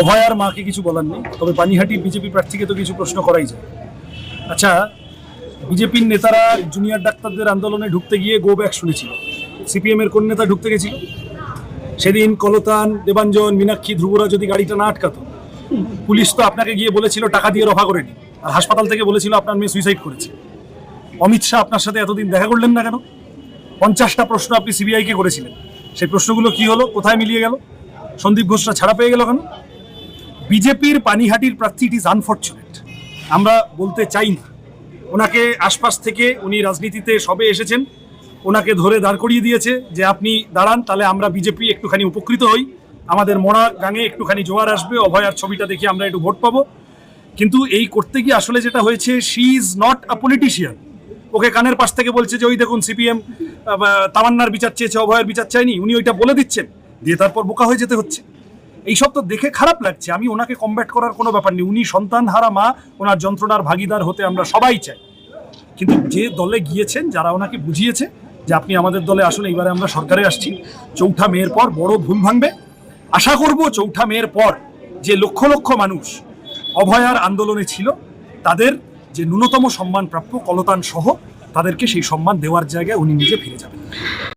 অভয়ার মাকে কিছু বলার নেই, তবে পানিহাটির বিজেপি প্রার্থীকে তো কিছু প্রশ্ন করাই যায়। আচ্ছা, বিজেপির নেতারা জুনিয়র ডাক্তারদের আন্দোলনে ঢুকতে গিয়ে গো ব্যাক শুনেছিল। সিপিএম এর কোন নেতা ঢুকতে গেছিল? সেদিন কলতান, দেবাঞ্জন, মীনাক্ষী, ধ্রুবরা যদি গাড়িটা না আটকাতো, পুলিশ তো আপনাকে গিয়ে বলেছিল টাকা দিয়ে রফা করে নি, আর হাসপাতাল থেকে বলেছিল আপনার মেয়ে সুইসাইড করেছে। অমিত শাহ আপনার সাথে এতদিন দেখা করলেন না কেন? 50টা প্রশ্ন আপনি সিবিআইকে করেছিলেন, সেই প্রশ্নগুলো কি হলো? কোথায় মিলিয়ে গেল? সন্দীপ ঘোষরা ছাড়া পেয়ে গেল কেন? বিজেপির পানিহাটির প্রার্থী, ইট ইজ আনফর্চুনেট, আমরা বলতে চাই না। ওনাকে আশপাশ থেকে, উনি রাজনীতিতে সবে এসেছেন, ওনাকে ধরে দাঁড় করিয়ে দিয়েছে যে আপনি দাঁড়ান, তাহলে আমরা বিজেপি একটুখানি উপকৃত হই, আমাদের মোড়া গাঙে একটুখানি জোয়ার আসবে, অভয়ার ছবিটা দেখে আমরা একটু ভোট পাবো। কিন্তু এই করতে গিয়ে আসলে যেটা হয়েছে, she is not a politician. ওকে কানের পাশ থেকে বলছে যে ওই দেখুন সিপিএম তামান্নার বিচার চেয়েছে, অভয়ের বিচার চাইনি, উনি ওইটা বলে দিচ্ছেন, দিয়ে তারপর বোকা হয়ে যেতে হচ্ছে। এইসব তো দেখে খারাপ লাগছে। আমি ওনাকে কমব্যাট করার কোনো ব্যাপার নেই, উনি সন্তান হারা মা, ওনার যন্ত্রণার ভাগিদার হতে আমরা সবাই চাই। কিন্তু যে দলে গিয়েছেন, যারা ওনাকে বুঝিয়েছে যে আপনি আমাদের দলে আসুন, এইবারে আমরা সরকারে আসছি, 4 মের পর বড় ভুল ভাঙবে। আশা করব 4 মের পর যে লক্ষ লক্ষ মানুষ অভয়ার আন্দোলনে ছিল, তাদের যে ন্যূনতম সম্মান প্রাপ্য কলতান সহ, তাদেরকে সেই সম্মান দেওয়ার জায়গায় উনি নিজে ফিরে যাবেন।